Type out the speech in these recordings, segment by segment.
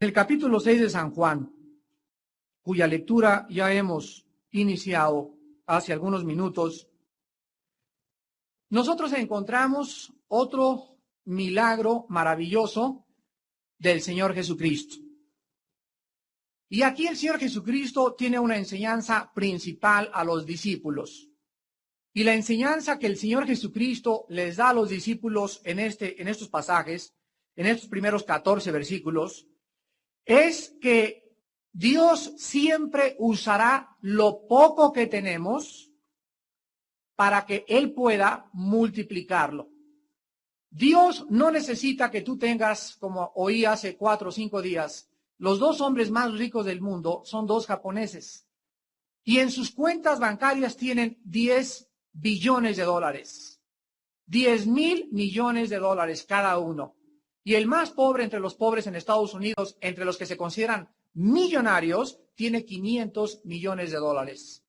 El capítulo 6 de San Juan, cuya lectura ya hemos iniciado hace algunos minutos, nosotros encontramos otro milagro maravilloso del Señor Jesucristo. Y aquí el Señor Jesucristo tiene una enseñanza principal a los discípulos. Y la enseñanza que el Señor Jesucristo les da a los discípulos en estos pasajes, en estos primeros 14 versículos, es que Dios siempre usará lo poco que tenemos para que Él pueda multiplicarlo. Dios no necesita que tú tengas, como oí hace 4 o 5 días, los 2 hombres más ricos del mundo son 2 japoneses. Y en sus cuentas bancarias tienen 10 billones de dólares. 10,000 millones de dólares cada uno. Y el más pobre entre los pobres en Estados Unidos, entre los que se consideran millonarios, tiene 500 millones de dólares.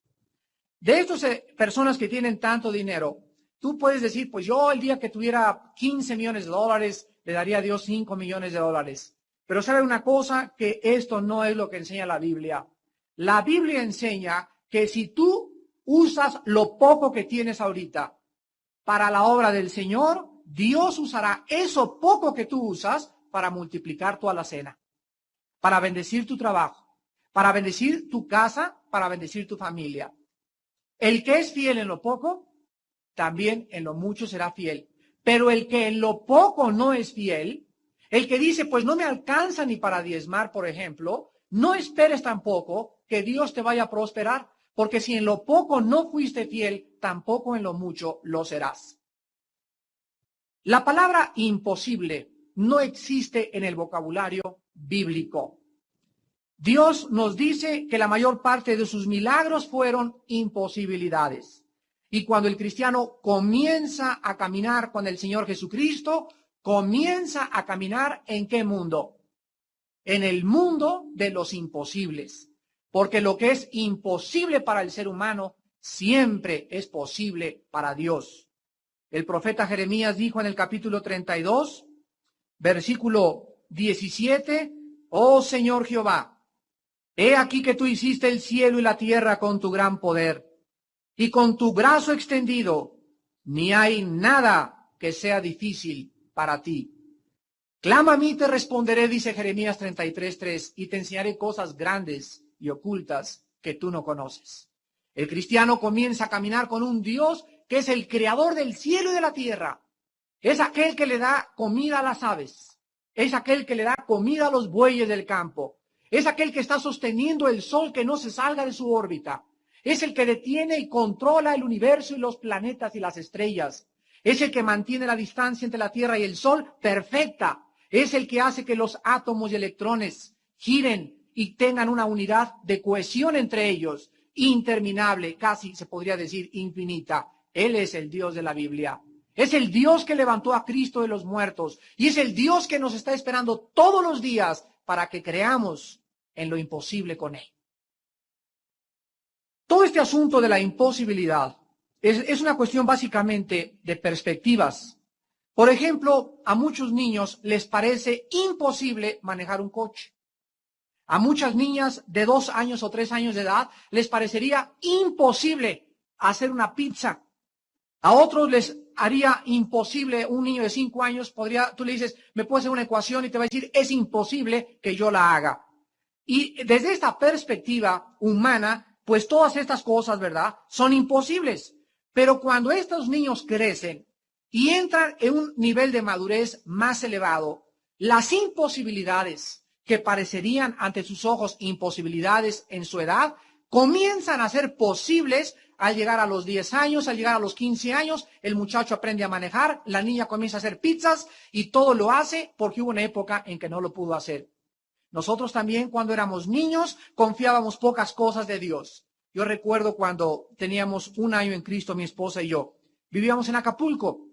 De estas personas que tienen tanto dinero, tú puedes decir, pues yo el día que tuviera 15 millones de dólares, le daría a Dios 5 millones de dólares. Pero sabe una cosa, que esto no es lo que enseña la Biblia. La Biblia enseña que si tú usas lo poco que tienes ahorita para la obra del Señor, Dios usará eso poco que tú usas para multiplicar tu alacena, para bendecir tu trabajo, para bendecir tu casa, para bendecir tu familia. El que es fiel en lo poco, también en lo mucho será fiel. Pero el que en lo poco no es fiel, el que dice, pues no me alcanza ni para diezmar, por ejemplo, no esperes tampoco que Dios te vaya a prosperar, porque si en lo poco no fuiste fiel, tampoco en lo mucho lo serás. La palabra imposible no existe en el vocabulario bíblico. Dios nos dice que la mayor parte de sus milagros fueron imposibilidades. Y cuando el cristiano comienza a caminar con el Señor Jesucristo, comienza a caminar ¿en qué mundo? En el mundo de los imposibles. Porque lo que es imposible para el ser humano siempre es posible para Dios. El profeta Jeremías dijo en el capítulo 32, versículo 17, oh Señor Jehová, he aquí que tú hiciste el cielo y la tierra con tu gran poder, y con tu brazo extendido, ni hay nada que sea difícil para ti. Clama a mí, te responderé, dice Jeremías 33:3, y te enseñaré cosas grandes y ocultas que tú no conoces. El cristiano comienza a caminar con un Dios que es el creador del cielo y de la tierra. Es aquel que le da comida a las aves. Es aquel que le da comida a los bueyes del campo. Es aquel que está sosteniendo el sol que no se salga de su órbita. Es el que detiene y controla el universo y los planetas y las estrellas. Es el que mantiene la distancia entre la Tierra y el Sol perfecta. Es el que hace que los átomos y electrones giren y tengan una unidad de cohesión entre ellos, interminable, casi se podría decir infinita. Él es el Dios de la Biblia. Es el Dios que levantó a Cristo de los muertos. Y es el Dios que nos está esperando todos los días para que creamos en lo imposible con Él. Todo este asunto de la imposibilidad es una cuestión básicamente de perspectivas. Por ejemplo, a muchos niños les parece imposible manejar un coche. A muchas niñas de 2 años o 3 años de edad les parecería imposible hacer una pizza. A otros les haría imposible, un niño de 5 años, tú le dices, me puedes hacer una ecuación y te va a decir, es imposible que yo la haga. Y desde esta perspectiva humana, pues todas estas cosas, ¿verdad?, son imposibles. Pero cuando estos niños crecen y entran en un nivel de madurez más elevado, las imposibilidades que parecerían ante sus ojos imposibilidades en su edad, comienzan a ser posibles al llegar a los 10 años, al llegar a los 15 años, el muchacho aprende a manejar, la niña comienza a hacer pizzas y todo lo hace porque hubo una época en que no lo pudo hacer. Nosotros también cuando éramos niños confiábamos pocas cosas de Dios. Yo recuerdo cuando teníamos 1 año en Cristo, mi esposa y yo, vivíamos en Acapulco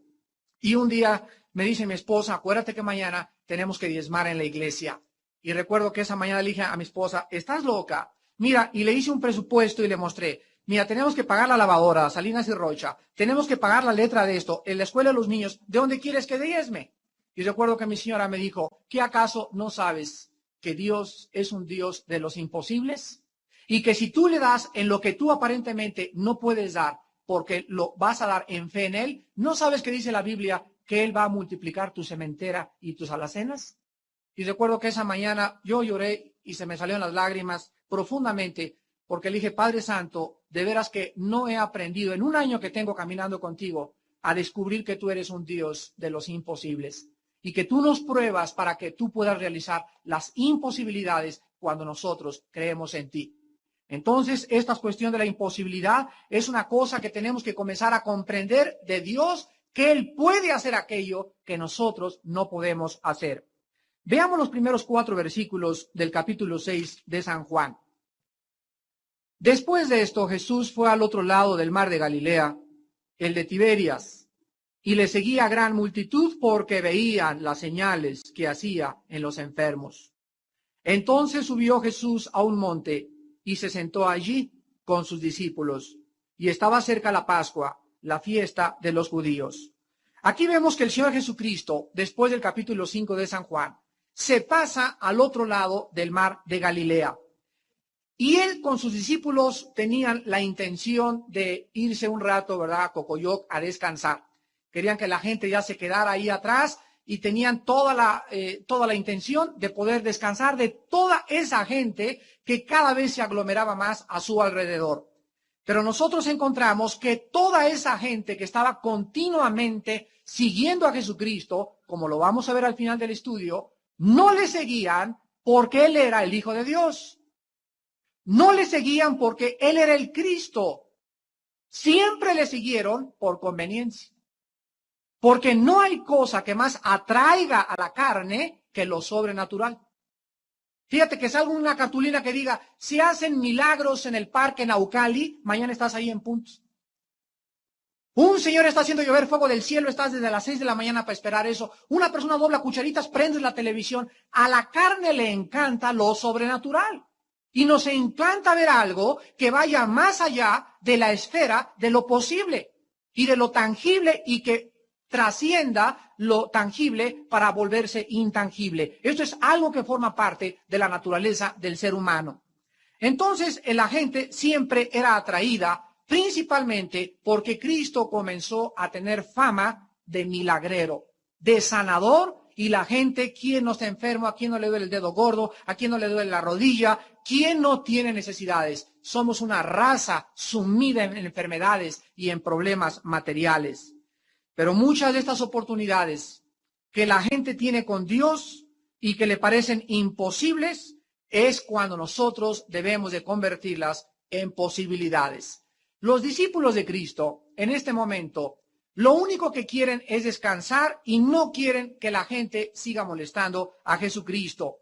y un día me dice mi esposa, acuérdate que mañana tenemos que diezmar en la iglesia. Y recuerdo que esa mañana le dije a mi esposa, ¿estás loca? Mira, y le hice un presupuesto y le mostré, mira, tenemos que pagar la lavadora, Salinas y Rocha, tenemos que pagar la letra de esto, en la escuela de los niños, ¿de dónde quieres que diezme? Y recuerdo que mi señora me dijo, ¿qué acaso no sabes que Dios es un Dios de los imposibles? Y que si tú le das en lo que tú aparentemente no puedes dar, porque lo vas a dar en fe en Él, ¿no sabes que dice la Biblia que Él va a multiplicar tu sementera y tus alacenas? Y recuerdo que esa mañana yo lloré y se me salieron las lágrimas profundamente, porque le dije, Padre Santo, de veras que no he aprendido en un año que tengo caminando contigo a descubrir que tú eres un Dios de los imposibles y que tú nos pruebas para que tú puedas realizar las imposibilidades cuando nosotros creemos en ti. Entonces, esta cuestión de la imposibilidad es una cosa que tenemos que comenzar a comprender de Dios, que Él puede hacer aquello que nosotros no podemos hacer. Veamos los primeros 4 versículos del capítulo 6 de San Juan. Después de esto, Jesús fue al otro lado del mar de Galilea, el de Tiberias, y le seguía gran multitud porque veían las señales que hacía en los enfermos. Entonces subió Jesús a un monte y se sentó allí con sus discípulos, y estaba cerca la Pascua, la fiesta de los judíos. Aquí vemos que el Señor Jesucristo, después del capítulo 5 de San Juan, se pasa al otro lado del mar de Galilea. Y él con sus discípulos tenían la intención de irse un rato, ¿verdad?, a Cocoyoc a descansar. Querían que la gente ya se quedara ahí atrás y tenían toda la intención de poder descansar de toda esa gente que cada vez se aglomeraba más a su alrededor. Pero nosotros encontramos que toda esa gente que estaba continuamente siguiendo a Jesucristo, como lo vamos a ver al final del estudio, no le seguían porque Él era el Hijo de Dios. No le seguían porque Él era el Cristo. Siempre le siguieron por conveniencia. Porque no hay cosa que más atraiga a la carne que lo sobrenatural. Fíjate que salga una cartulina que diga, si hacen milagros en el parque Naucali, mañana estás ahí en puntos. Un señor está haciendo llover fuego del cielo, estás desde las 6 de la mañana para esperar eso. Una persona dobla cucharitas, prendes la televisión. A la carne le encanta lo sobrenatural. Y nos encanta ver algo que vaya más allá de la esfera de lo posible y de lo tangible y que trascienda lo tangible para volverse intangible. Esto es algo que forma parte de la naturaleza del ser humano. Entonces, la gente siempre era atraída principalmente porque Cristo comenzó a tener fama de milagrero, de sanador, y la gente, ¿quién no está enfermo? ¿A quién no le duele el dedo gordo? ¿A quién no le duele la rodilla? ¿Quién no tiene necesidades? Somos una raza sumida en enfermedades y en problemas materiales. Pero muchas de estas oportunidades que la gente tiene con Dios y que le parecen imposibles, es cuando nosotros debemos de convertirlas en posibilidades. Los discípulos de Cristo, en este momento, lo único que quieren es descansar y no quieren que la gente siga molestando a Jesucristo.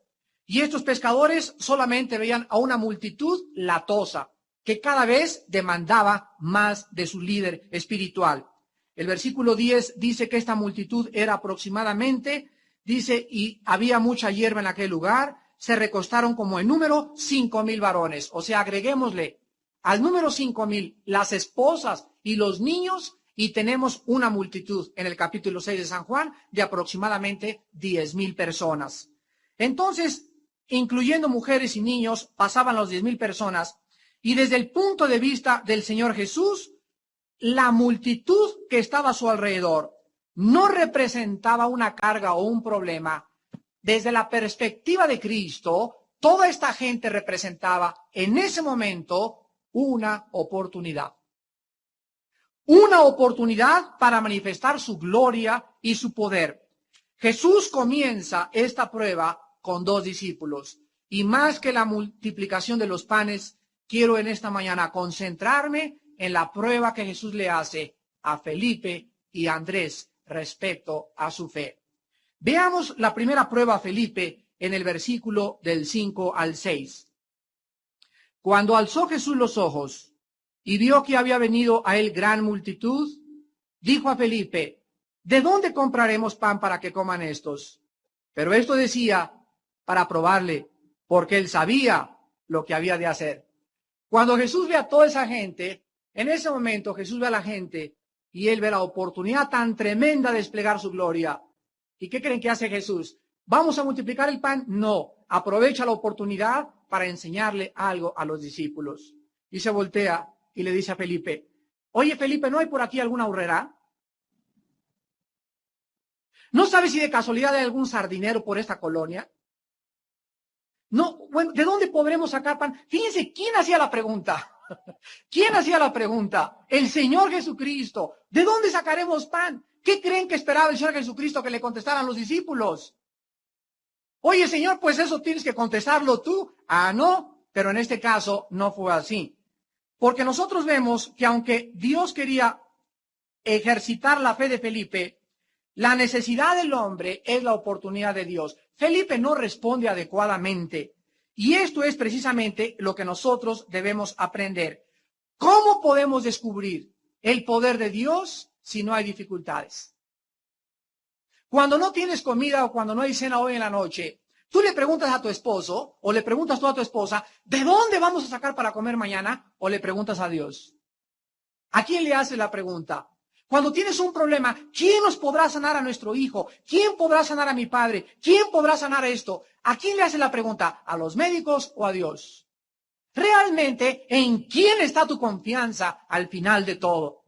Y estos pescadores solamente veían a una multitud latosa, que cada vez demandaba más de su líder espiritual. El versículo 10 dice que esta multitud era aproximadamente, dice, y había mucha hierba en aquel lugar, se recostaron como en número 5,000 varones. O sea, agreguémosle al número 5,000 las esposas y los niños, y tenemos una multitud en el capítulo 6 de San Juan de aproximadamente 10,000 personas. Entonces, incluyendo mujeres y niños, pasaban los 10,000 personas, y desde el punto de vista del Señor Jesús, la multitud que estaba a su alrededor no representaba una carga o un problema. Desde la perspectiva de Cristo, toda esta gente representaba en ese momento una oportunidad. Una oportunidad para manifestar su gloria y su poder. Jesús comienza esta prueba con 2 discípulos. Y más que la multiplicación de los panes, quiero en esta mañana concentrarme en la prueba que Jesús le hace a Felipe y a Andrés respecto a su fe. Veamos la primera prueba a Felipe en el versículo del 5 al 6. Cuando alzó Jesús los ojos y vio que había venido a él gran multitud, dijo a Felipe, ¿de dónde compraremos pan para que coman estos? Pero esto decía para probarle, porque él sabía lo que había de hacer. Cuando Jesús ve a toda esa gente, en ese momento Jesús ve a la gente y él ve la oportunidad tan tremenda de desplegar su gloria. ¿Y qué creen que hace Jesús? ¿Vamos a multiplicar el pan? No. Aprovecha la oportunidad para enseñarle algo a los discípulos. Y se voltea y le dice a Felipe, oye Felipe, ¿no hay por aquí alguna horrera? ¿No sabes si de casualidad hay algún sardinero por esta colonia? No, bueno, ¿de dónde podremos sacar pan? Fíjense, ¿quién hacía la pregunta? ¿Quién hacía la pregunta? El Señor Jesucristo. ¿De dónde sacaremos pan? ¿Qué creen que esperaba el Señor Jesucristo que le contestaran los discípulos? Oye, Señor, pues eso tienes que contestarlo tú. Ah, no, pero en este caso no fue así. Porque nosotros vemos que aunque Dios quería ejercitar la fe de Felipe, la necesidad del hombre es la oportunidad de Dios. Felipe no responde adecuadamente. Y esto es precisamente lo que nosotros debemos aprender. ¿Cómo podemos descubrir el poder de Dios si no hay dificultades? Cuando no tienes comida o cuando no hay cena hoy en la noche, tú le preguntas a tu esposo o le preguntas tú a tu esposa, ¿de dónde vamos a sacar para comer mañana? O le preguntas a Dios. ¿A quién le haces la pregunta? Cuando tienes un problema, ¿quién nos podrá sanar a nuestro hijo? ¿Quién podrá sanar a mi padre? ¿Quién podrá sanar esto? ¿A quién le haces la pregunta? ¿A los médicos o a Dios? Realmente, ¿en quién está tu confianza al final de todo?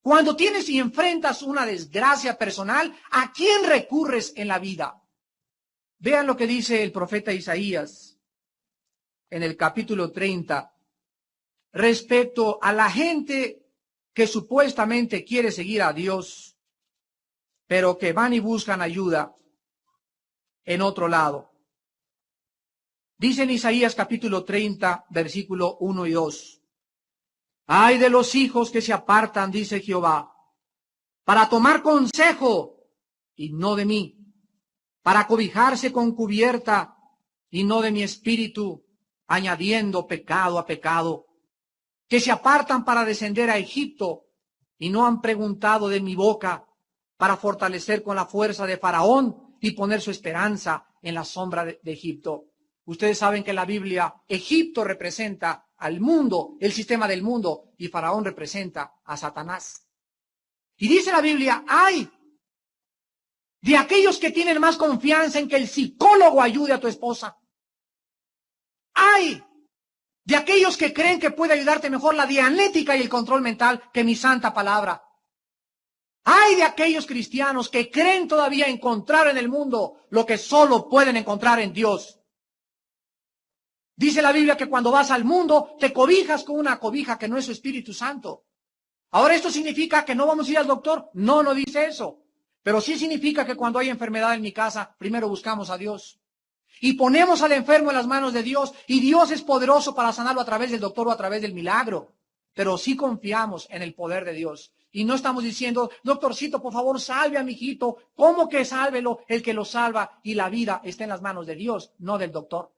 Cuando tienes y enfrentas una desgracia personal, ¿a quién recurres en la vida? Vean lo que dice el profeta Isaías en el capítulo 30 respecto a la gente que supuestamente quiere seguir a Dios, pero que van y buscan ayuda en otro lado. Dice en Isaías capítulo 30, versículo 1 y 2. Ay de los hijos que se apartan, dice Jehová, para tomar consejo y no de mí, para cobijarse con cubierta y no de mi espíritu, añadiendo pecado a pecado, que se apartan para descender a Egipto y no han preguntado de mi boca, para fortalecer con la fuerza de Faraón y poner su esperanza en la sombra de Egipto. Ustedes saben que en la Biblia Egipto representa al mundo, el sistema del mundo, y Faraón representa a Satanás. Y dice la Biblia, ¡ay! De aquellos que tienen más confianza en que el psicólogo ayude a tu esposa. ¡Ay! De aquellos que creen que puede ayudarte mejor la dianética y el control mental que mi santa palabra. ¡Ay de aquellos cristianos que creen todavía encontrar en el mundo lo que solo pueden encontrar en Dios! Dice la Biblia que cuando vas al mundo te cobijas con una cobija que no es su Espíritu Santo. Ahora, ¿esto significa que no vamos a ir al doctor? No, no dice eso. Pero sí significa que cuando hay enfermedad en mi casa, primero buscamos a Dios. Y ponemos al enfermo en las manos de Dios. Y Dios es poderoso para sanarlo a través del doctor o a través del milagro. Pero sí confiamos en el poder de Dios. Y no estamos diciendo, doctorcito, por favor, salve a mi hijito. ¿Cómo que sálvelo? El que lo salva y la vida está en las manos de Dios, no del doctor.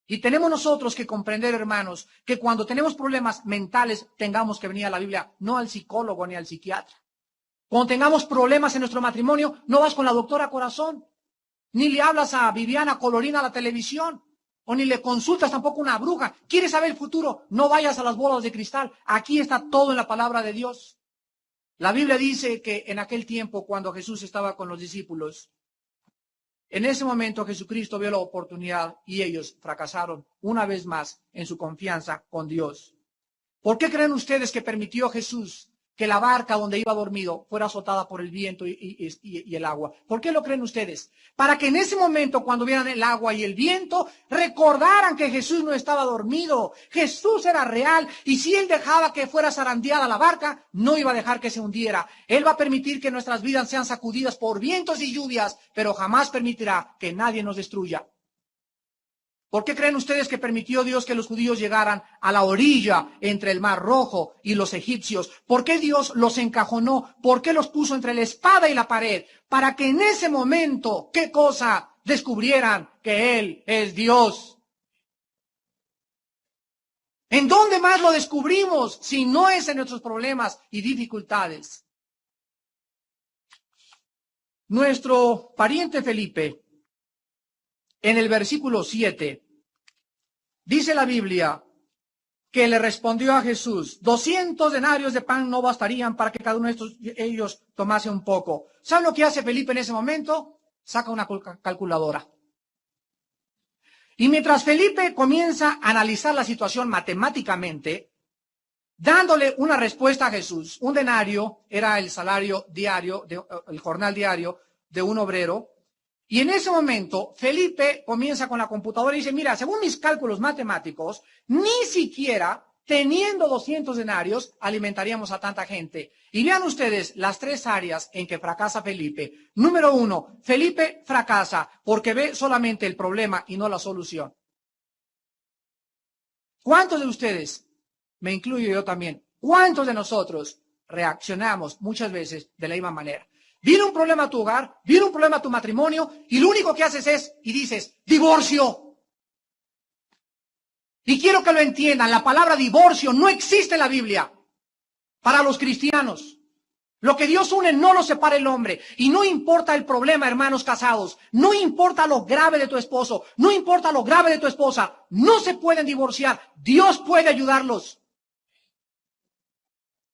Y tenemos nosotros que comprender, hermanos, que cuando tenemos problemas mentales tengamos que venir a la Biblia, no al psicólogo ni al psiquiatra. Cuando tengamos problemas en nuestro matrimonio, no vas con la doctora Corazón, ni le hablas a Viviana Colorina a la televisión, o ni le consultas tampoco a una bruja. ¿Quieres saber el futuro? No vayas a las bolas de cristal. Aquí está todo en la palabra de Dios. La Biblia dice que en aquel tiempo, cuando Jesús estaba con los discípulos, en ese momento Jesucristo vio la oportunidad y ellos fracasaron una vez más en su confianza con Dios. ¿Por qué creen ustedes que permitió Jesús que la barca donde iba dormido fuera azotada por el viento y el agua? ¿Por qué lo creen ustedes? Para que en ese momento, cuando vieran el agua y el viento, recordaran que Jesús no estaba dormido. Jesús era real, y si Él dejaba que fuera zarandeada la barca, no iba a dejar que se hundiera. Él va a permitir que nuestras vidas sean sacudidas por vientos y lluvias, pero jamás permitirá que nadie nos destruya. ¿Por qué creen ustedes que permitió Dios que los judíos llegaran a la orilla entre el Mar Rojo y los egipcios? ¿Por qué Dios los encajonó? ¿Por qué los puso entre la espada y la pared? Para que en ese momento, ¿qué cosa? Descubrieran que Él es Dios. ¿En dónde más lo descubrimos si no es en nuestros problemas y dificultades? Nuestro pariente Felipe, en el versículo 7, dice la Biblia que le respondió a Jesús, 200 denarios de pan no bastarían para que cada uno de ellos tomase un poco. ¿Saben lo que hace Felipe en ese momento? saca una calculadora. Y mientras Felipe comienza a analizar la situación matemáticamente, dándole una respuesta a Jesús, un denario era el salario diario, el jornal diario de un obrero. Y en ese momento, Felipe comienza con la computadora y dice, mira, según mis cálculos matemáticos, ni siquiera teniendo 200 denarios alimentaríamos a tanta gente. Y vean ustedes las tres áreas en que fracasa Felipe. Número 1, Felipe fracasa porque ve solamente el problema y no la solución. ¿Cuántos de ustedes, me incluyo yo también, cuántos de nosotros reaccionamos muchas veces de la misma manera? Viene un problema a tu hogar, viene un problema a tu matrimonio y lo único que haces es, y dices, divorcio. Y quiero que lo entiendan, la palabra divorcio no existe en la Biblia para los cristianos. Lo que Dios une no lo separa el hombre. Y no importa el problema, hermanos casados, no importa lo grave de tu esposo, no importa lo grave de tu esposa, no se pueden divorciar. Dios puede ayudarlos.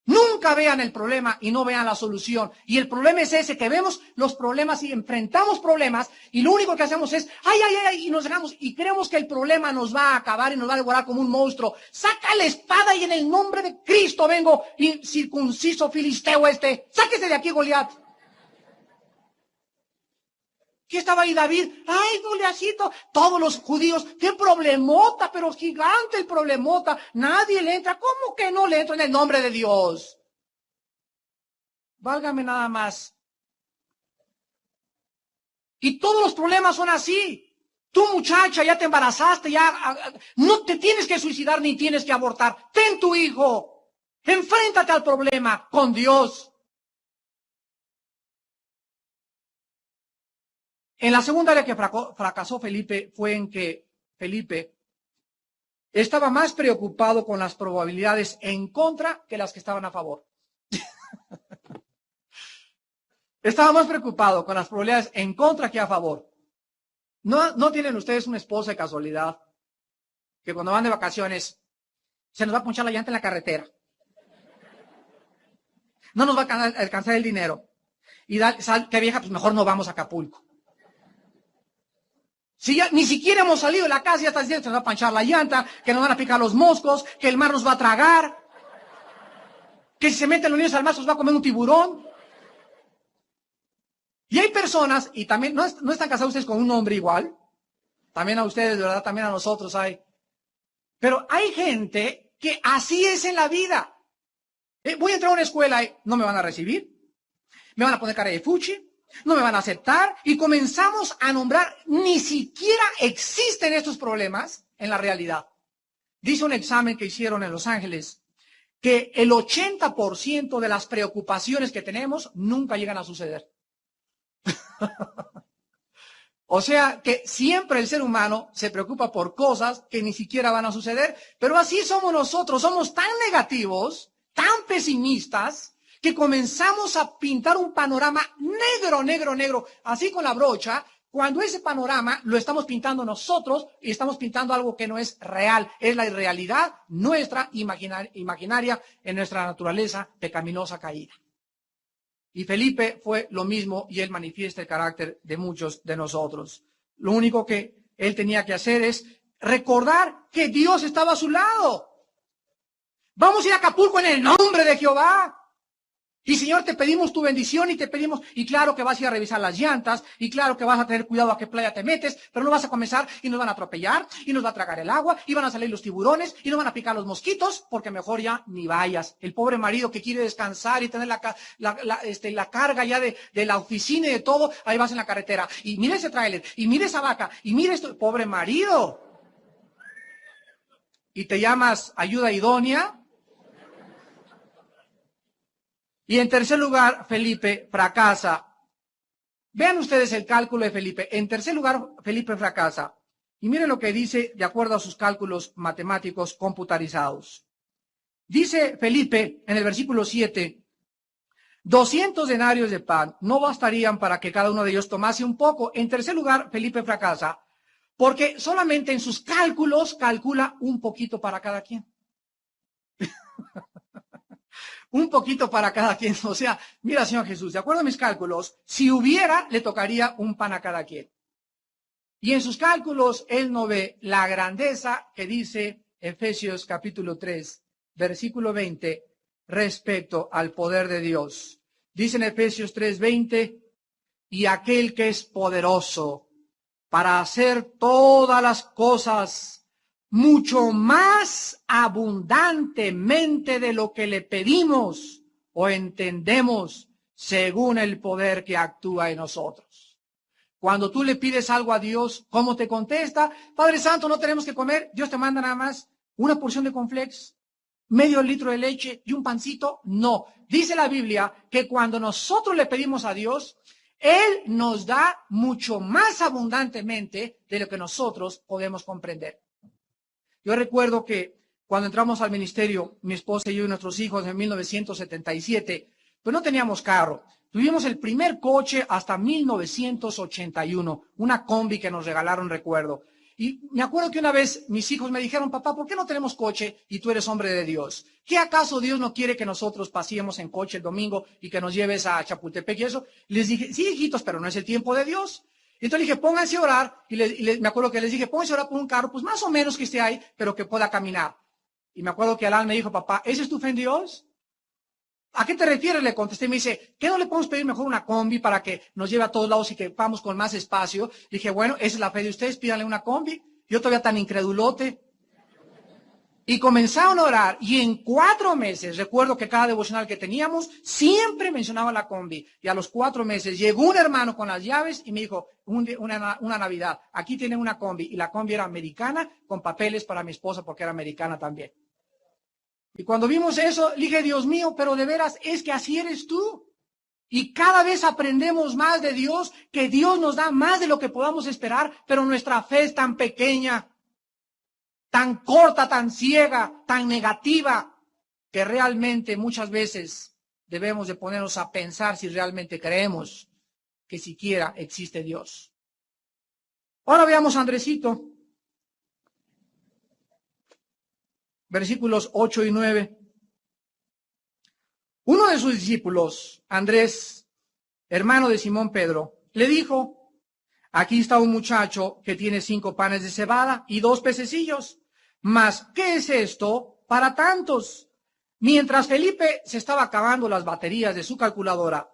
Nunca vean el problema y no vean la solución. Y el problema es ese, que vemos los problemas y enfrentamos problemas y lo único que hacemos es, ay, y nos dejamos y creemos que el problema nos va a acabar y nos va a devorar como un monstruo. Saca la espada y en el nombre de Cristo vengo, incircunciso filisteo sáquese de aquí, Goliat. ¿Qué estaba ahí David? Ay, Goliacito, todos los judíos, qué problemota, pero gigante el problemota. Nadie le entra. ¿Cómo que no le entra en el nombre de Dios? Válgame nada más. Y todos los problemas son así. Tú, muchacha, ya te embarazaste, ya no te tienes que suicidar ni tienes que abortar. Ten tu hijo. Enfréntate al problema con Dios. En la segunda área que fracasó Felipe fue en que Felipe estaba más preocupado con las probabilidades en contra que las que estaban a favor. Estaba más preocupado con las probabilidades en contra que a favor. ¿No tienen ustedes una esposa de casualidad que cuando van de vacaciones se nos va a ponchar la llanta en la carretera? No nos va a alcanzar el dinero. Y qué vieja, pues mejor no vamos a Acapulco. Si ya ni siquiera hemos salido de la casa, ya está diciendo que nos va a panchar la llanta, que nos van a picar los moscos, que el mar nos va a tragar, que si se meten los niños al mar nos va a comer un tiburón. Y hay personas, y también no están casados ustedes con un hombre igual, también a ustedes, de verdad, también a nosotros hay. Pero hay gente que así es en la vida. Voy a entrar a una escuela y no me van a recibir, me van a poner cara de fuchi, no me van a aceptar y comenzamos a nombrar, ni siquiera existen estos problemas en la realidad. Dice un examen que hicieron en Los Ángeles que el 80% de las preocupaciones que tenemos nunca llegan a suceder. O sea que siempre el ser humano se preocupa por cosas que ni siquiera van a suceder, pero así somos nosotros, somos tan negativos, tan pesimistas, que comenzamos a pintar un panorama negro, así con la brocha, cuando ese panorama lo estamos pintando nosotros y estamos pintando algo que no es real, es la irrealidad nuestra imaginaria en nuestra naturaleza pecaminosa caída. Y Felipe fue lo mismo y él manifiesta el carácter de muchos de nosotros. Lo único que él tenía que hacer es recordar que Dios estaba a su lado. Vamos a ir a Acapulco en el nombre de Jehová. Y Señor, te pedimos tu bendición y te pedimos, y claro que vas a ir a revisar las llantas, y claro que vas a tener cuidado a qué playa te metes, pero no vas a comenzar y nos van a atropellar, y nos va a tragar el agua, y van a salir los tiburones, y nos van a picar los mosquitos, porque mejor ya ni vayas. El pobre marido que quiere descansar y tener la carga ya de la oficina y de todo, ahí vas en la carretera. Y mira ese tráiler, y mira esa vaca, y mira esto, pobre marido. Y te llamas ayuda idónea. Y en tercer lugar, Felipe fracasa. Vean ustedes el cálculo de Felipe. En tercer lugar, Felipe fracasa. Y miren lo que dice de acuerdo a sus cálculos matemáticos computarizados. Dice Felipe en el versículo 7, 200 denarios de pan no bastarían para que cada uno de ellos tomase un poco. En tercer lugar, Felipe fracasa porque solamente en sus cálculos calcula un poquito para cada quien. un poquito para cada quien. O sea, mira, Señor Jesús, de acuerdo a mis cálculos, si hubiera, le tocaría un pan a cada quien. Y en sus cálculos, él no ve la grandeza que dice Efesios capítulo 3, versículo 20, respecto al poder de Dios. Dice en Efesios 3:20, y aquel que es poderoso para hacer todas las cosas mucho más abundantemente de lo que le pedimos o entendemos, según el poder que actúa en nosotros. Cuando tú le pides algo a Dios, ¿cómo te contesta? Padre Santo, no tenemos que comer. Dios te manda nada más una porción de cornflakes, medio litro de leche y un pancito. No. Dice la Biblia que cuando nosotros le pedimos a Dios, Él nos da mucho más abundantemente de lo que nosotros podemos comprender. Yo recuerdo que cuando entramos al ministerio, mi esposa y yo y nuestros hijos en 1977, pues no teníamos carro. Tuvimos el primer coche hasta 1981, una combi que nos regalaron, recuerdo. Y me acuerdo que una vez mis hijos me dijeron, papá, ¿por qué no tenemos coche y tú eres hombre de Dios? ¿Qué acaso Dios no quiere que nosotros paseemos en coche el domingo y que nos lleves a Chapultepec y eso? Y les dije, sí, hijitos, pero no es el tiempo de Dios. Y entonces dije, pónganse a orar, y me acuerdo que les dije, pónganse a orar por un carro, pues más o menos que esté ahí, pero que pueda caminar. Y me acuerdo que Alan me dijo, papá, ¿ese es tu fe en Dios? ¿A qué te refieres? Le contesté, me dice, ¿qué no le podemos pedir mejor una combi para que nos lleve a todos lados y que vamos con más espacio? Dije, bueno, esa es la fe de ustedes, pídanle una combi. Yo todavía tan incredulote. Y comenzaron a orar, y en 4 meses, recuerdo que cada devocional que teníamos, siempre mencionaba la combi. Y a los 4 meses llegó un hermano con las llaves y me dijo, una Navidad, aquí tienen una combi. Y la combi era americana, con papeles para mi esposa, porque era americana también. Y cuando vimos eso, le dije, Dios mío, pero de veras, es que así eres tú. Y cada vez aprendemos más de Dios, que Dios nos da más de lo que podamos esperar, pero nuestra fe es tan pequeña, tan corta, tan ciega, tan negativa, que realmente muchas veces debemos de ponernos a pensar si realmente creemos que siquiera existe Dios. Ahora veamos a Andresito. Versículos 8 y 9. Uno de sus discípulos, Andrés, hermano de Simón Pedro, le dijo, aquí está un muchacho que tiene 5 panes de cebada y 2 pececillos. Mas, ¿qué es esto para tantos? Mientras Felipe se estaba acabando las baterías de su calculadora,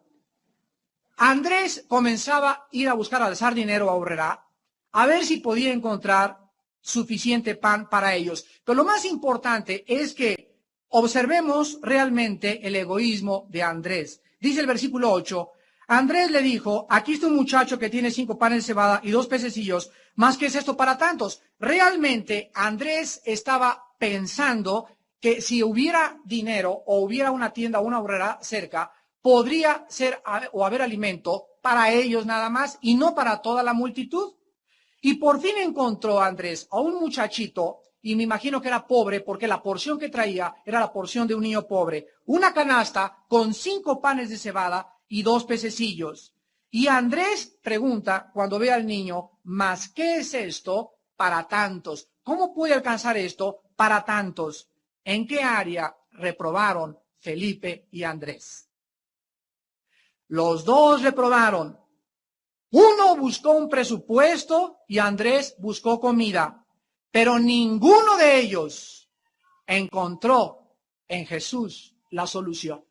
Andrés comenzaba a ir a buscar al sardinero a Aurrerá a ver si podía encontrar suficiente pan para ellos. Pero lo más importante es que observemos realmente el egoísmo de Andrés. Dice el versículo 8, Andrés le dijo, aquí está un muchacho que tiene 5 panes de cebada y 2 pececillos, ¿más qué es esto para tantos? Realmente Andrés estaba pensando que si hubiera dinero o hubiera una tienda o una Aurrerá cerca, podría ser o haber alimento para ellos nada más y no para toda la multitud. Y por fin encontró Andrés a un muchachito, y me imagino que era pobre porque la porción que traía era la porción de un niño pobre, una canasta con 5 panes de cebada y 2 pececillos. Y Andrés pregunta cuando ve al niño, ¿mas qué es esto para tantos? ¿Cómo puede alcanzar esto para tantos? ¿En qué área reprobaron Felipe y Andrés? Los dos reprobaron. Uno buscó un presupuesto y Andrés buscó comida, pero ninguno de ellos encontró en Jesús la solución.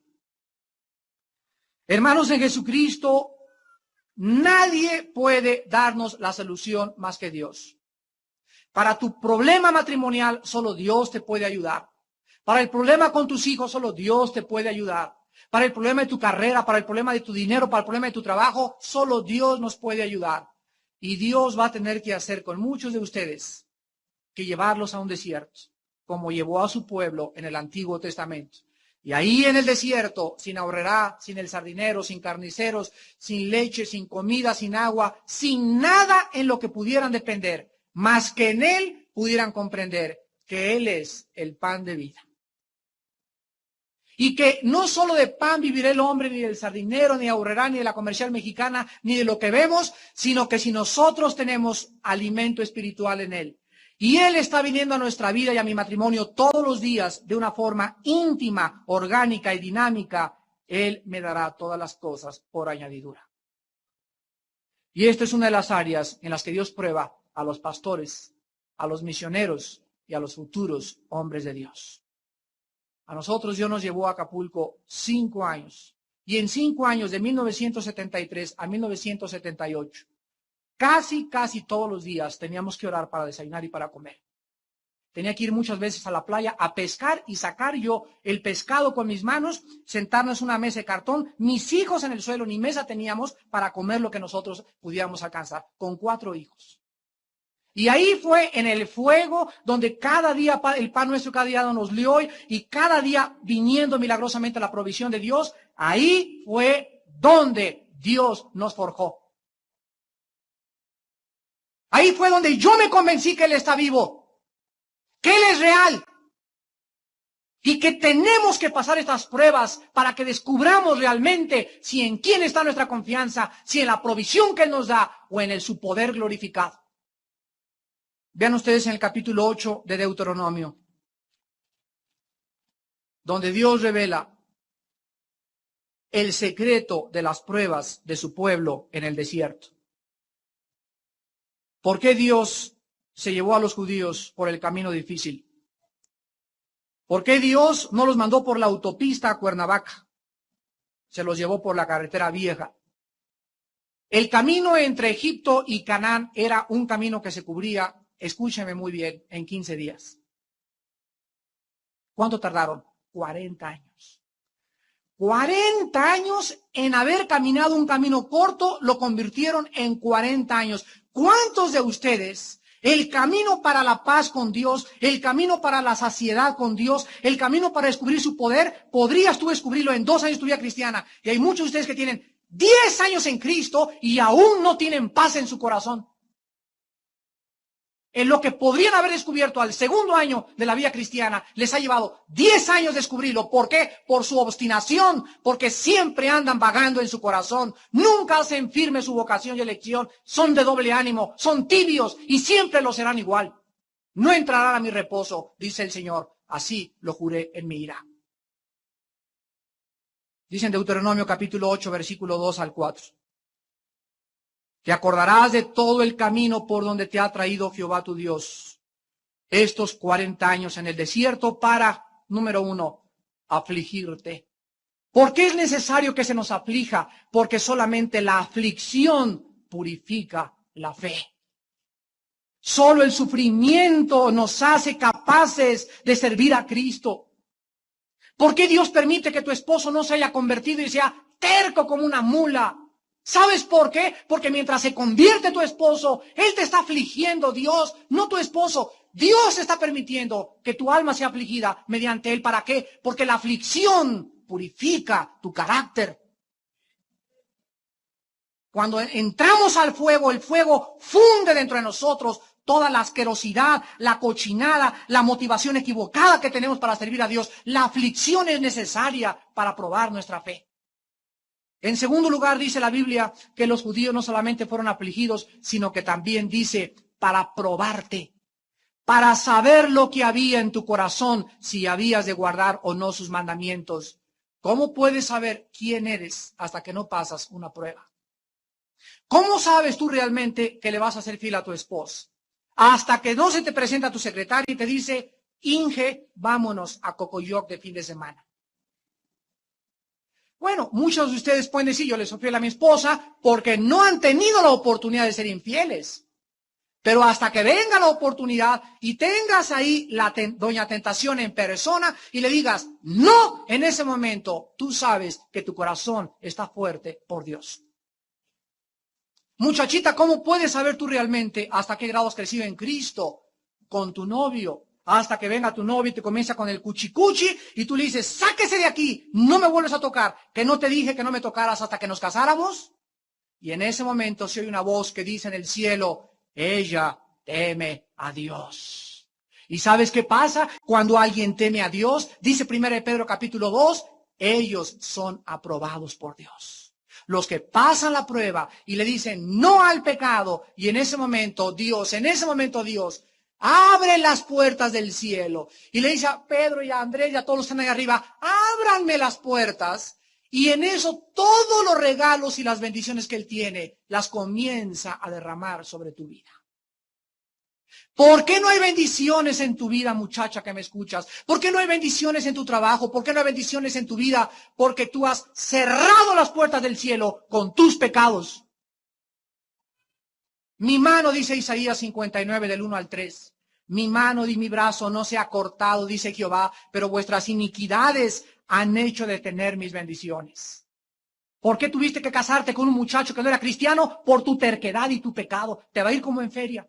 Hermanos, en Jesucristo, nadie puede darnos la solución más que Dios. Para tu problema matrimonial, solo Dios te puede ayudar. Para el problema con tus hijos, solo Dios te puede ayudar. Para el problema de tu carrera, para el problema de tu dinero, para el problema de tu trabajo, solo Dios nos puede ayudar. Y Dios va a tener que hacer con muchos de ustedes que llevarlos a un desierto, como llevó a su pueblo en el Antiguo Testamento. Y ahí en el desierto, sin Aurrerá, sin el sardinero, sin carniceros, sin leche, sin comida, sin agua, sin nada en lo que pudieran depender, más que en Él pudieran comprender que Él es el pan de vida. Y que no solo de pan vivirá el hombre, ni del sardinero, ni de Aurrerá, ni de la comercial mexicana, ni de lo que vemos, sino que si nosotros tenemos alimento espiritual en Él. Y Él está viniendo a nuestra vida y a mi matrimonio todos los días de una forma íntima, orgánica y dinámica. Él me dará todas las cosas por añadidura. Y esta es una de las áreas en las que Dios prueba a los pastores, a los misioneros y a los futuros hombres de Dios. A nosotros Dios nos llevó a Acapulco 5 años. Y en 5 años, de 1973 a 1978, casi todos los días teníamos que orar para desayunar y para comer. Tenía que ir muchas veces a la playa a pescar y sacar yo el pescado con mis manos, sentarnos en una mesa de cartón, mis hijos en el suelo, ni mesa teníamos para comer lo que nosotros pudiéramos alcanzar, con 4 hijos. Y ahí fue en el fuego donde cada día el pan nuestro cada día nos dio hoy, y cada día viniendo milagrosamente la provisión de Dios. Ahí fue donde Dios nos forjó. Ahí fue donde yo me convencí que Él está vivo, que Él es real y que tenemos que pasar estas pruebas para que descubramos realmente si en quién está nuestra confianza, si en la provisión que Él nos da o en su poder glorificado. Vean ustedes en el capítulo 8 de Deuteronomio, donde Dios revela el secreto de las pruebas de su pueblo en el desierto. ¿Por qué Dios se llevó a los judíos por el camino difícil? ¿Por qué Dios no los mandó por la autopista a Cuernavaca? Se los llevó por la carretera vieja. El camino entre Egipto y Canaán era un camino que se cubría, escúcheme muy bien, en 15 días. ¿Cuánto tardaron? 40 años. 40 años en haber caminado un camino corto, lo convirtieron en 40 años. ¿Cuántos de ustedes, el camino para la paz con Dios, el camino para la saciedad con Dios, el camino para descubrir su poder, podrías tú descubrirlo en 2 años de tu vida cristiana? Y hay muchos de ustedes que tienen 10 años en Cristo y aún no tienen paz en su corazón. En lo que podrían haber descubierto al 2.º año de la vida cristiana, les ha llevado 10 años descubrirlo. ¿Por qué? Por su obstinación, porque siempre andan vagando en su corazón, nunca hacen firme su vocación y elección, son de doble ánimo, son tibios y siempre lo serán igual. No entrarán a mi reposo, dice el Señor, así lo juré en mi ira. Dice en Deuteronomio capítulo 8, versículo 2 al 4. Te acordarás de todo el camino por donde te ha traído Jehová tu Dios estos 40 años en el desierto para, número 1, afligirte. ¿Por qué es necesario que se nos aflija? Porque solamente la aflicción purifica la fe. Solo el sufrimiento nos hace capaces de servir a Cristo. ¿Por qué Dios permite que tu esposo no se haya convertido y sea terco como una mula? ¿Sabes por qué? Porque mientras se convierte tu esposo, Él te está afligiendo, Dios, no tu esposo. Dios está permitiendo que tu alma sea afligida mediante Él. ¿Para qué? Porque la aflicción purifica tu carácter. Cuando entramos al fuego, el fuego funde dentro de nosotros toda la asquerosidad, la cochinada, la motivación equivocada que tenemos para servir a Dios. La aflicción es necesaria para probar nuestra fe. En segundo lugar, dice la Biblia que los judíos no solamente fueron afligidos, sino que también dice para probarte, para saber lo que había en tu corazón, si habías de guardar o no sus mandamientos. ¿Cómo puedes saber quién eres hasta que no pasas una prueba? ¿Cómo sabes tú realmente que le vas a ser fiel a tu esposa? Hasta que no se te presenta tu secretaria y te dice, Inge, vámonos a Cocoyoc de fin de semana. Bueno, muchos de ustedes pueden decir, yo le soy fiel a mi esposa porque no han tenido la oportunidad de ser infieles. Pero hasta que venga la oportunidad y tengas ahí la doña tentación en persona y le digas, no, en ese momento tú sabes que tu corazón está fuerte por Dios. Muchachita, ¿cómo puedes saber tú realmente hasta qué grado has crecido en Cristo con tu novio? Hasta que venga tu novio y te comienza con el cuchicuchi y tú le dices, sáquese de aquí, no me vuelves a tocar, que no te dije que no me tocaras hasta que nos casáramos. Y en ese momento se oye una voz que dice en el cielo, ella teme a Dios. ¿Y sabes qué pasa cuando alguien teme a Dios? Dice 1 Pedro capítulo 2, ellos son aprobados por Dios. Los que pasan la prueba y le dicen no al pecado, y en ese momento Dios abre las puertas del cielo. Y le dice a Pedro y a Andrés y a todos los que están ahí arriba, ábranme las puertas. Y en eso todos los regalos y las bendiciones que Él tiene, las comienza a derramar sobre tu vida. ¿Por qué no hay bendiciones en tu vida, muchacha que me escuchas? ¿Por qué no hay bendiciones en tu trabajo? ¿Por qué no hay bendiciones en tu vida? Porque tú has cerrado las puertas del cielo con tus pecados. Mi mano, dice Isaías 59, del 1 al 3. Mi mano y mi brazo no se ha cortado, dice Jehová, pero vuestras iniquidades han hecho detener mis bendiciones. ¿Por qué tuviste que casarte con un muchacho que no era cristiano? Por tu terquedad y tu pecado. Te va a ir como en feria.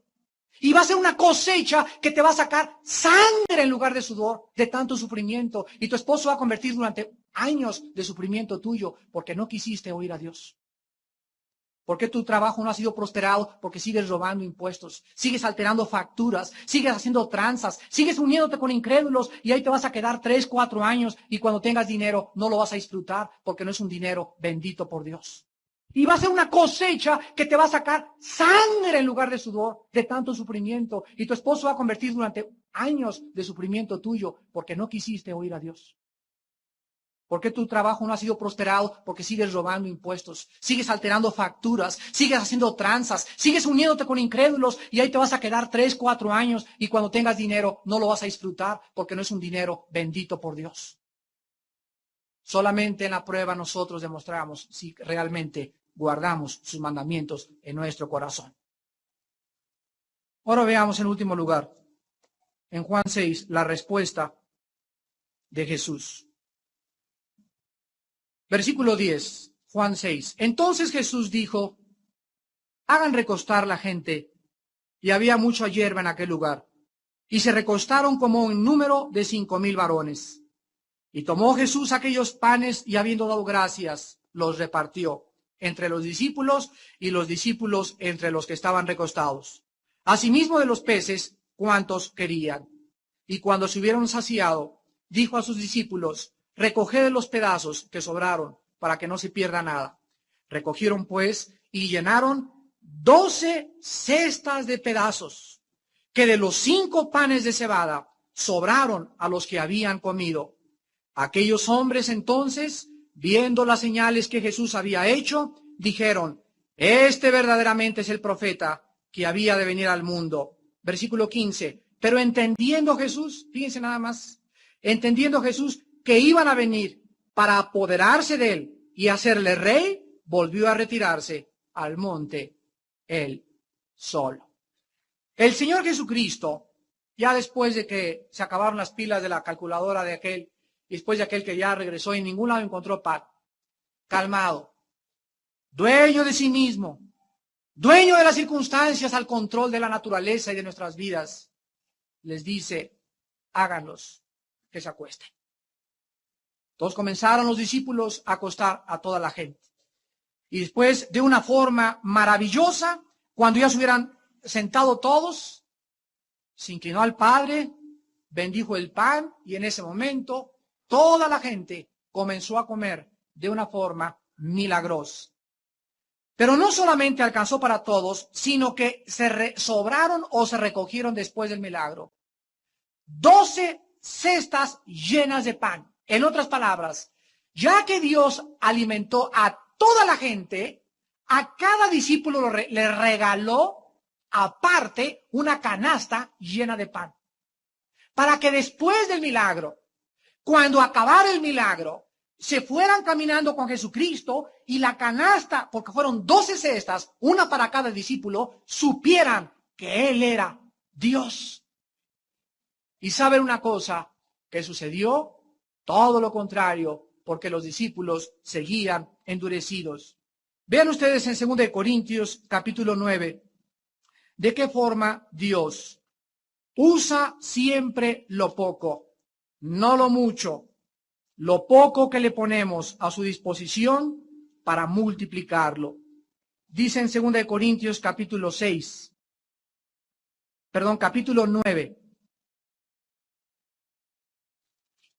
Y va a ser una cosecha que te va a sacar sangre en lugar de sudor, de tanto sufrimiento. Y tu esposo va a convertir durante años de sufrimiento tuyo porque no quisiste oír a Dios. ¿Por qué tu trabajo no ha sido prosperado? Porque sigues robando impuestos, sigues alterando facturas, sigues haciendo tranzas, sigues uniéndote con incrédulos y ahí te vas a quedar 3, 4 años y cuando tengas dinero no lo vas a disfrutar porque no es un dinero bendito por Dios. Y va a ser una cosecha que te va a sacar sangre en lugar de sudor, de tanto sufrimiento. Y tu esposo va a convertir durante años de sufrimiento tuyo porque no quisiste oír a Dios. ¿Por qué tu trabajo no ha sido prosperado? Porque sigues robando impuestos, sigues alterando facturas, sigues haciendo tranzas, sigues uniéndote con incrédulos y ahí te vas a quedar 3, 4 años y cuando tengas dinero no lo vas a disfrutar porque no es un dinero bendito por Dios. Solamente en la prueba nosotros demostramos si realmente guardamos sus mandamientos en nuestro corazón. Ahora veamos en último lugar, en Juan 6, la respuesta de Jesús. Versículo 10, Juan 6. Entonces Jesús dijo, hagan recostar la gente. Y había mucha hierba en aquel lugar. Y se recostaron como un número de 5,000 varones. Y tomó Jesús aquellos panes y habiendo dado gracias, los repartió entre los discípulos y los discípulos entre los que estaban recostados. Asimismo de los peces, cuantos querían. Y cuando se hubieron saciado, dijo a sus discípulos, recoged los pedazos que sobraron, para que no se pierda nada. Recogieron pues y llenaron 12 cestas de pedazos, que de los 5 panes de cebada sobraron a los que habían comido. Aquellos hombres entonces, viendo las señales que Jesús había hecho, dijeron, este verdaderamente es el profeta que había de venir al mundo. Versículo 15. Pero entendiendo Jesús, fíjense nada más, entendiendo Jesús que iban a venir para apoderarse de él y hacerle rey, volvió a retirarse al monte él solo. El Señor Jesucristo, ya después de que se acabaron las pilas de la calculadora de aquel, y después de aquel que ya regresó y en ningún lado encontró paz, calmado, dueño de sí mismo, dueño de las circunstancias, al control de la naturaleza y de nuestras vidas, les dice, háganlos que se acuesten. Entonces comenzaron los discípulos a acostar a toda la gente. Y después, de una forma maravillosa, cuando ya se hubieran sentado todos, se inclinó al Padre, bendijo el pan y en ese momento toda la gente comenzó a comer de una forma milagrosa. Pero no solamente alcanzó para todos, sino que se sobraron o se recogieron después del milagro 12 cestas llenas de pan. En otras palabras, ya que Dios alimentó a toda la gente, a cada discípulo le regaló aparte una canasta llena de pan. Para que después del milagro, cuando acabara el milagro, se fueran caminando con Jesucristo y la canasta, porque fueron 12 cestas, una para cada discípulo, supieran que Él era Dios. Y saben una cosa, que sucedió todo lo contrario, porque los discípulos seguían endurecidos. Vean ustedes en 2 Corintios capítulo 9, de qué forma Dios usa siempre lo poco, no lo mucho, lo poco que le ponemos a su disposición para multiplicarlo. Dice en 2 Corintios capítulo 9,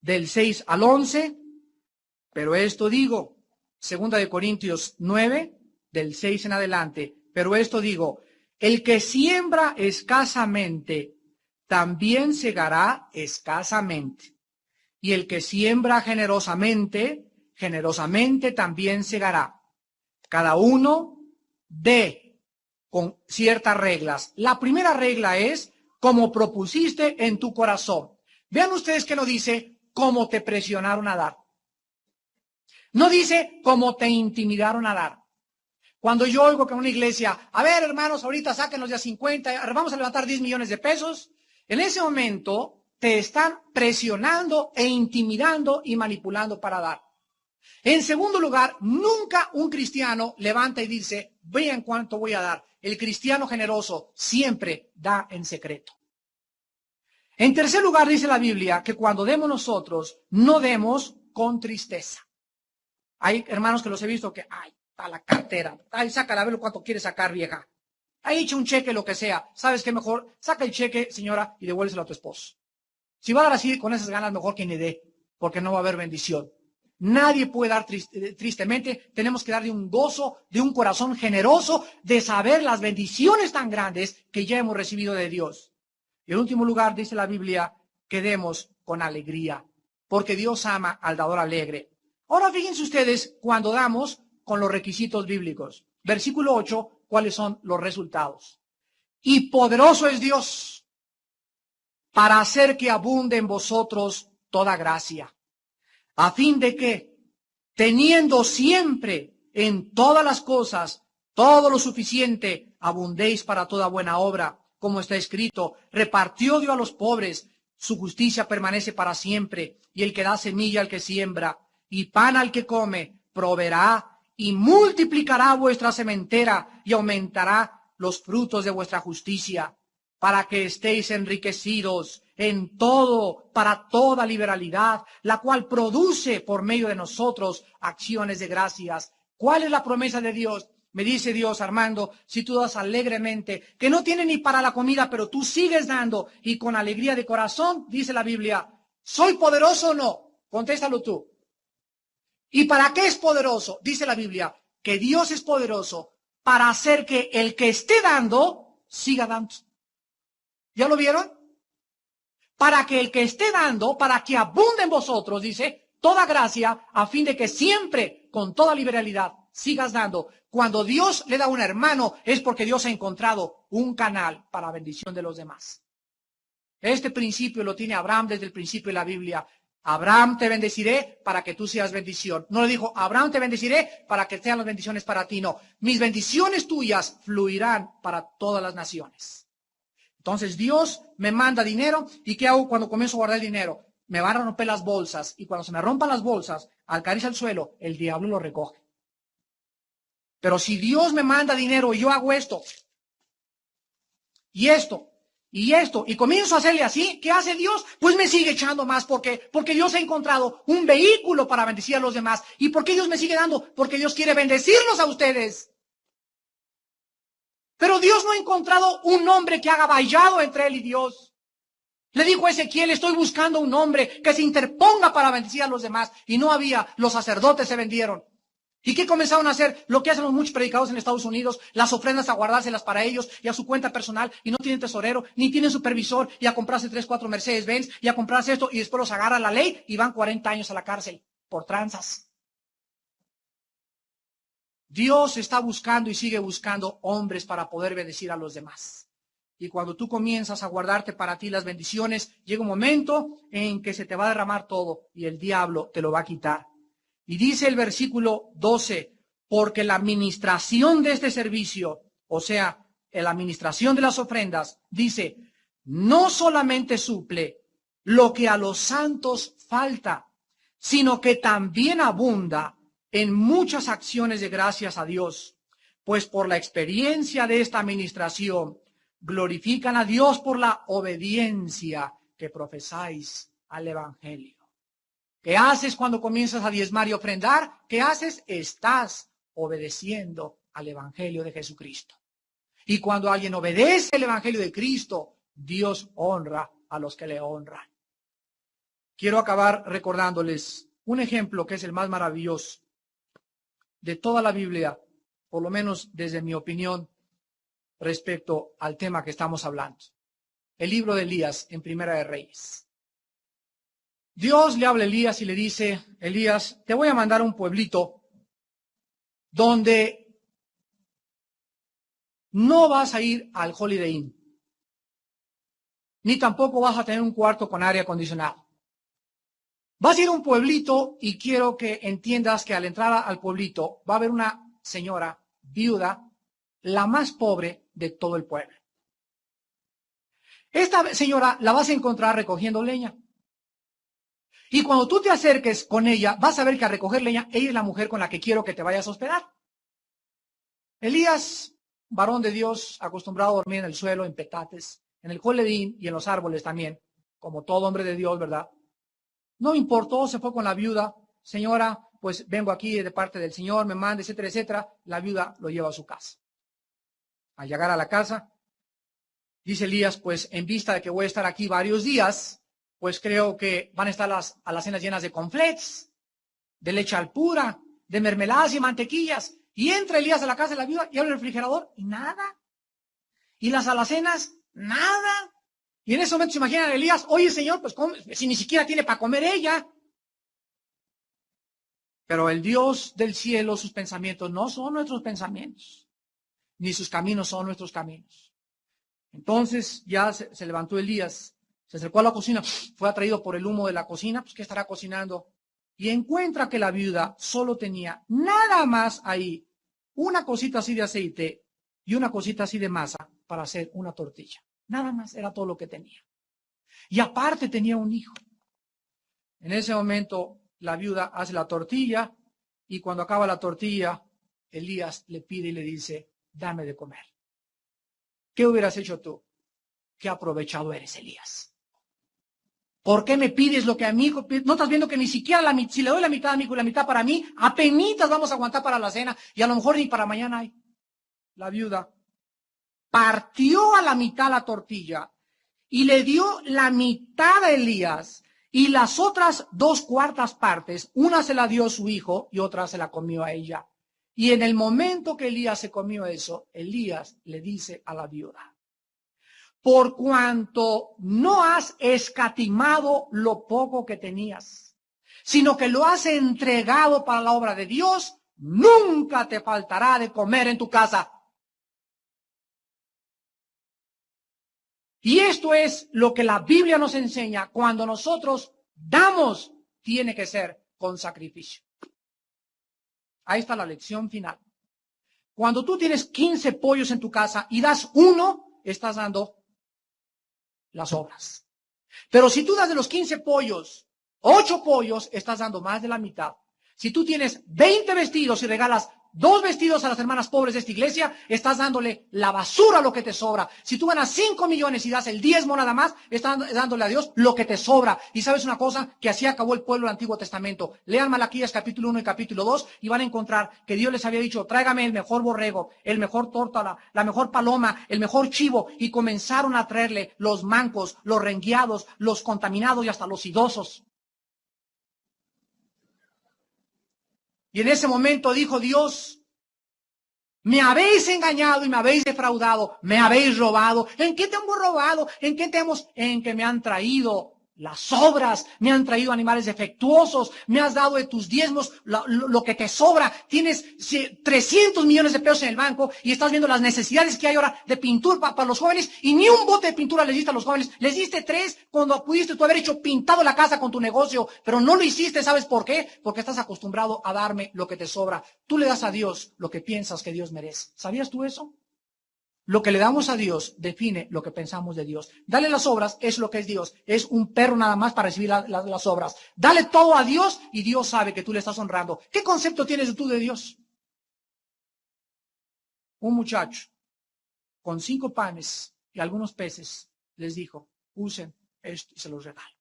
del 6 al 11, pero esto digo, 2 Corintios 9, del 6 en adelante, pero esto digo, el que siembra escasamente, también segará escasamente. Y el que siembra generosamente, generosamente también segará. Cada uno dé con ciertas reglas. La primera regla es como propusiste en tu corazón. Vean ustedes que no dice cómo te presionaron a dar. No dice cómo te intimidaron a dar. Cuando yo oigo que en una iglesia, a ver hermanos, ahorita sáquenos ya 50, vamos a levantar 10 millones de pesos, en ese momento te están presionando e intimidando y manipulando para dar. En segundo lugar, nunca un cristiano levanta y dice, vean cuánto voy a dar. El cristiano generoso siempre da en secreto. En tercer lugar, dice la Biblia que cuando demos nosotros, no demos con tristeza. Hay hermanos que los he visto que, ay, está la cartera, ay, sácala, a ver cuánto quiere sacar, vieja. Ahí echa un cheque, lo que sea. ¿Sabes qué mejor? Saca el cheque, señora, y devuélveselo a tu esposo. Si va a dar así, con esas ganas, mejor que ni dé, porque no va a haber bendición. Nadie puede dar tristemente. Tenemos que darle un gozo, de un corazón generoso, de saber las bendiciones tan grandes que ya hemos recibido de Dios. Y en último lugar, dice la Biblia, que demos con alegría, porque Dios ama al dador alegre. Ahora fíjense ustedes cuando damos con los requisitos bíblicos. Versículo 8, ¿cuáles son los resultados? Y poderoso es Dios para hacer que abunde en vosotros toda gracia, a fin de que, teniendo siempre en todas las cosas todo lo suficiente, abundéis para toda buena obra, como está escrito, repartió Dios a los pobres, su justicia permanece para siempre, y el que da semilla al que siembra, y pan al que come, proveerá y multiplicará vuestra sementera y aumentará los frutos de vuestra justicia, para que estéis enriquecidos en todo, para toda liberalidad, la cual produce por medio de nosotros acciones de gracias. ¿Cuál es la promesa de Dios? Me dice Dios, Armando, si tú das alegremente, que no tiene ni para la comida, pero tú sigues dando y con alegría de corazón, dice la Biblia, ¿soy poderoso o no? Contéstalo tú. ¿Y para qué es poderoso? Dice la Biblia, que Dios es poderoso para hacer que el que esté dando, siga dando. ¿Ya lo vieron? Para que el que esté dando, para que abunde en vosotros, dice, toda gracia, a fin de que siempre, con toda liberalidad, sigas dando. Cuando Dios le da a un hermano, es porque Dios ha encontrado un canal para bendición de los demás. Este principio lo tiene Abraham desde el principio de la Biblia. Abraham, te bendeciré para que tú seas bendición. No le dijo, Abraham, te bendeciré para que sean las bendiciones para ti. No, mis bendiciones tuyas fluirán para todas las naciones. Entonces Dios me manda dinero, ¿y qué hago cuando comienzo a guardar el dinero? Me van a romper las bolsas, y cuando se me rompan las bolsas, al caerse al suelo, el diablo lo recoge. Pero si Dios me manda dinero y yo hago esto, y esto, y comienzo a hacerle así, ¿qué hace Dios? Pues me sigue echando más, porque Dios ha encontrado un vehículo para bendecir a los demás. ¿Y por qué Dios me sigue dando? Porque Dios quiere bendecirlos a ustedes. Pero Dios no ha encontrado un hombre que haga vallado entre él y Dios. Le dijo a Ezequiel, estoy buscando un hombre que se interponga para bendecir a los demás. Y no había, los sacerdotes se vendieron. ¿Y qué comenzaron a hacer? Lo que hacen los muchos predicadores en Estados Unidos, las ofrendas a guardárselas para ellos y a su cuenta personal, y no tienen tesorero, ni tienen supervisor, y a comprarse 3, 4 Mercedes-Benz, y a comprarse esto, y después los agarra la ley y van 40 años a la cárcel por tranzas. Dios está buscando y sigue buscando hombres para poder bendecir a los demás. Y cuando tú comienzas a guardarte para ti las bendiciones, llega un momento en que se te va a derramar todo y el diablo te lo va a quitar. Y dice el versículo 12, porque la administración de este servicio, o sea, la administración de las ofrendas, dice, no solamente suple lo que a los santos falta, sino que también abunda en muchas acciones de gracias a Dios, pues por la experiencia de esta administración glorifican a Dios por la obediencia que profesáis al Evangelio. ¿Qué haces cuando comienzas a diezmar y ofrendar? ¿Qué haces? Estás obedeciendo al Evangelio de Jesucristo. Y cuando alguien obedece el Evangelio de Cristo, Dios honra a los que le honran. Quiero acabar recordándoles un ejemplo que es el más maravilloso de toda la Biblia, por lo menos desde mi opinión, respecto al tema que estamos hablando. el libro de Elías en Primera de Reyes. Dios le habla a Elías y le dice, Elías, te voy a mandar a un pueblito donde no vas a ir al Holiday Inn, ni tampoco vas a tener un cuarto con aire acondicionado. Vas a ir a un pueblito y quiero que entiendas que al entrar al pueblito va a haber una señora viuda, la más pobre de todo el pueblo. Esta señora la vas a encontrar recogiendo leña. Y cuando tú te acerques con ella, vas a ver que a recoger leña, ella es la mujer con la que quiero que te vayas a hospedar. Elías, varón de Dios, acostumbrado a dormir en el suelo, en petates, en el coledín y en los árboles también, como todo hombre de Dios, ¿verdad? No importó, se fue con la viuda. Señora, pues vengo aquí de parte del Señor, me manda, etcétera, etcétera. La viuda lo lleva a su casa. Al llegar a la casa, dice Elías, pues en vista de que voy a estar aquí varios días, pues creo que van a estar las alacenas llenas de conflets, de leche al pura, de mermeladas y mantequillas. Y entra Elías a la casa de la viuda y abre el refrigerador y nada. Y las alacenas, nada. Y en ese momento se imaginan a Elías, oye Señor, pues si ni siquiera tiene para comer ella. Pero el Dios del cielo, sus pensamientos no son nuestros pensamientos, ni sus caminos son nuestros caminos. Entonces ya se levantó Elías, se acercó a la cocina, fue atraído por el humo de la cocina, pues ¿qué estará cocinando? Y encuentra que la viuda solo tenía nada más ahí, una cosita así de aceite y una cosita así de masa para hacer una tortilla. Nada más, era todo lo que tenía. Y aparte tenía un hijo. En ese momento la viuda hace la tortilla y cuando acaba la tortilla, Elías le pide y le dice, dame de comer. ¿Qué hubieras hecho tú? Qué aprovechado eres, Elías. ¿Por qué me pides lo que a mi hijo? ¿No estás viendo que ni siquiera si le doy la mitad a mi hijo y la mitad para mí, apenitas vamos a aguantar para la cena y a lo mejor ni para mañana hay? La viuda partió a la mitad la tortilla y le dio la mitad a Elías y las otras 2/4 partes, una se la dio a su hijo y otra se la comió a ella. Y en el momento que Elías se comió eso, Elías le dice a la viuda, por cuanto no has escatimado lo poco que tenías, sino que lo has entregado para la obra de Dios, nunca te faltará de comer en tu casa. Y esto es lo que la Biblia nos enseña. Cuando nosotros damos, tiene que ser con sacrificio. Ahí está la lección final. Cuando tú tienes 15 pollos en tu casa y das uno, estás dando las obras. Pero si tú das de los 15 pollos, 8 pollos, estás dando más de la mitad. Si tú tienes 20 vestidos y regalas 2 vestidos a las hermanas pobres de esta iglesia, estás dándole la basura a lo que te sobra. Si tú ganas 5 millones y das el diezmo nada más, estás dándole a Dios lo que te sobra. Y sabes una cosa, que así acabó el pueblo del Antiguo Testamento. Lean Malaquías capítulo 1 y capítulo 2 y van a encontrar que Dios les había dicho, tráigame el mejor borrego, el mejor tórtola, la mejor paloma, el mejor chivo. Y comenzaron a traerle los mancos, los rengueados, los contaminados y hasta los idosos. Y en ese momento dijo Dios, me habéis engañado y me habéis defraudado, me habéis robado. ¿En qué te hemos robado? ¿En qué te hemos? En que me han traído las obras, me han traído animales defectuosos, me has dado de tus diezmos lo que te sobra. Tienes 300 millones de pesos en el banco y estás viendo las necesidades que hay ahora de pintura para los jóvenes y ni un bote de pintura les diste a los jóvenes. Les diste 3 cuando pudiste tú haber hecho pintado la casa con tu negocio, pero no lo hiciste. ¿Sabes por qué? Porque estás acostumbrado a darme lo que te sobra. Tú le das a Dios lo que piensas que Dios merece. ¿Sabías tú eso? Lo que le damos a Dios define lo que pensamos de Dios. Dale las obras, es lo que es Dios. Es un perro nada más para recibir las obras. Dale todo a Dios y Dios sabe que tú le estás honrando. ¿Qué concepto tienes tú de Dios? Un muchacho con 5 panes y algunos peces les dijo, usen esto y se los regalo.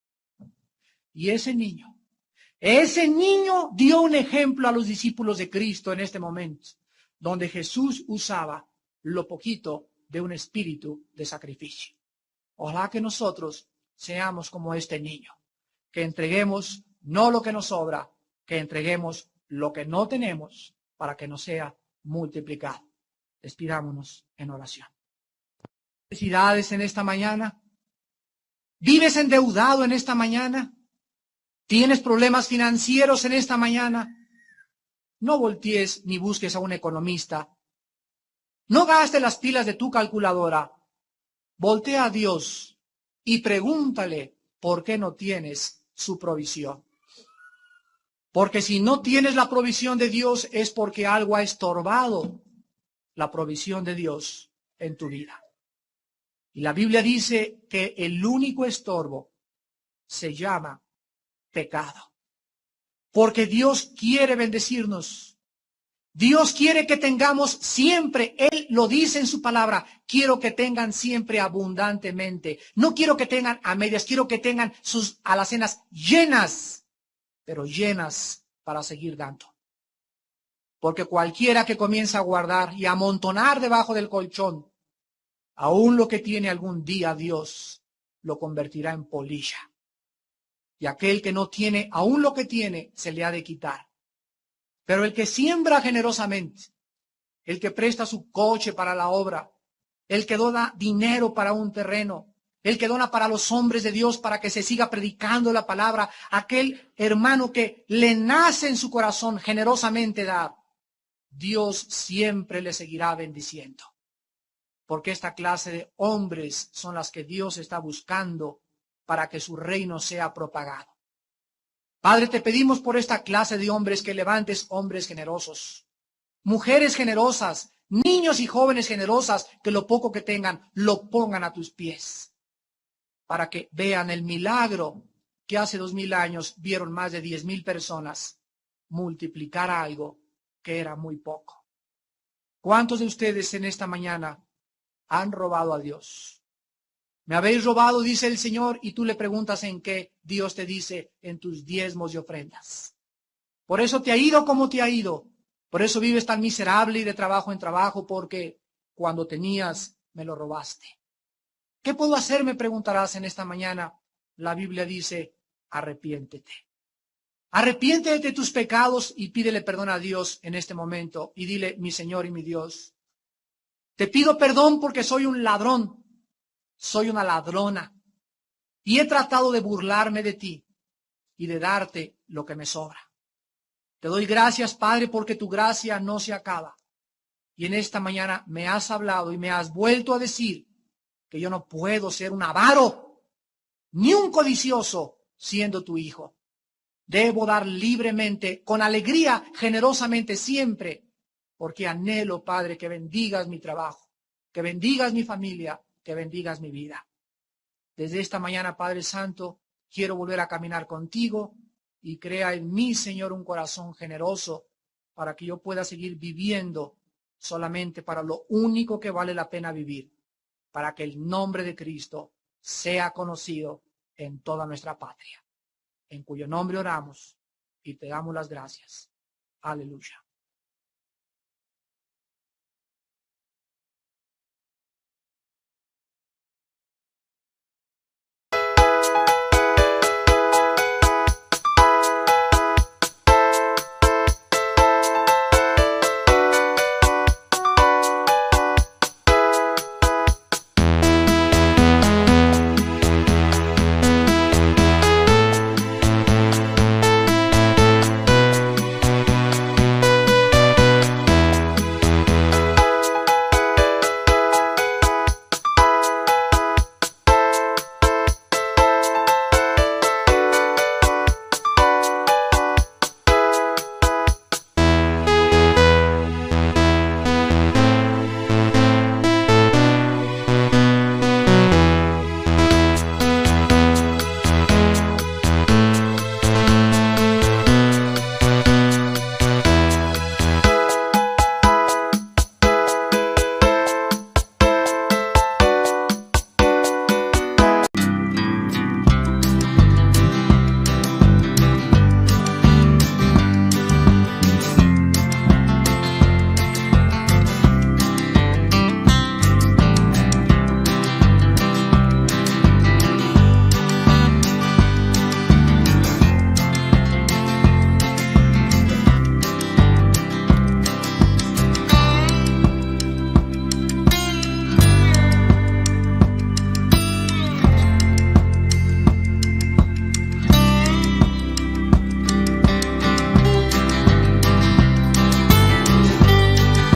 Y ese niño dio un ejemplo a los discípulos de Cristo en este momento, donde Jesús usaba lo poquito de un espíritu de sacrificio. Ojalá que nosotros seamos como este niño, que entreguemos no lo que nos sobra, que entreguemos lo que no tenemos para que nos sea multiplicado. Despidámonos en oración. Felicidades en esta mañana. ¿Vives endeudado en esta mañana? ¿Tienes problemas financieros en esta mañana? No voltees ni busques a un economista. No gastes las pilas de tu calculadora. Voltea a Dios y pregúntale por qué no tienes su provisión. Porque si no tienes la provisión de Dios es porque algo ha estorbado la provisión de Dios en tu vida. Y la Biblia dice que el único estorbo se llama pecado. Porque Dios quiere bendecirnos. Dios quiere que tengamos siempre, Él lo dice en su palabra, quiero que tengan siempre abundantemente. No quiero que tengan a medias, quiero que tengan sus alacenas llenas, pero llenas para seguir dando. Porque cualquiera que comienza a guardar y a amontonar debajo del colchón, aún lo que tiene algún día Dios lo convertirá en polilla. Y aquel que no tiene, aún lo que tiene, se le ha de quitar. Pero el que siembra generosamente, el que presta su coche para la obra, el que dona dinero para un terreno, el que dona para los hombres de Dios para que se siga predicando la palabra, aquel hermano que le nace en su corazón generosamente dar, Dios siempre le seguirá bendiciendo. Porque esta clase de hombres son las que Dios está buscando para que su reino sea propagado. Padre, te pedimos por esta clase de hombres que levantes hombres generosos, mujeres generosas, niños y jóvenes generosas, que lo poco que tengan lo pongan a tus pies, para que vean el milagro que hace 2000 años vieron más de 10,000 personas multiplicar algo que era muy poco. ¿Cuántos de ustedes en esta mañana han robado a Dios? Me habéis robado, dice el Señor, y tú le preguntas en qué. Dios te dice, en tus diezmos y ofrendas. Por eso te ha ido como te ha ido. Por eso vives tan miserable y de trabajo en trabajo, porque cuando tenías, me lo robaste. ¿Qué puedo hacer? Me preguntarás en esta mañana. La Biblia dice, arrepiéntete. Arrepiéntete de tus pecados y pídele perdón a Dios en este momento. Y dile, mi Señor y mi Dios, te pido perdón porque soy un ladrón. Soy una ladrona y he tratado de burlarme de ti y de darte lo que me sobra. Te doy gracias, Padre, porque tu gracia no se acaba. Y en esta mañana me has hablado y me has vuelto a decir que yo no puedo ser un avaro ni un codicioso siendo tu hijo. Debo dar libremente, con alegría, generosamente siempre, porque anhelo, Padre, que bendigas mi trabajo, que bendigas mi familia, que bendigas mi vida. Desde esta mañana, Padre Santo, quiero volver a caminar contigo y crea en mí, Señor, un corazón generoso para que yo pueda seguir viviendo solamente para lo único que vale la pena vivir, para que el nombre de Cristo sea conocido en toda nuestra patria, en cuyo nombre oramos y te damos las gracias. Aleluya.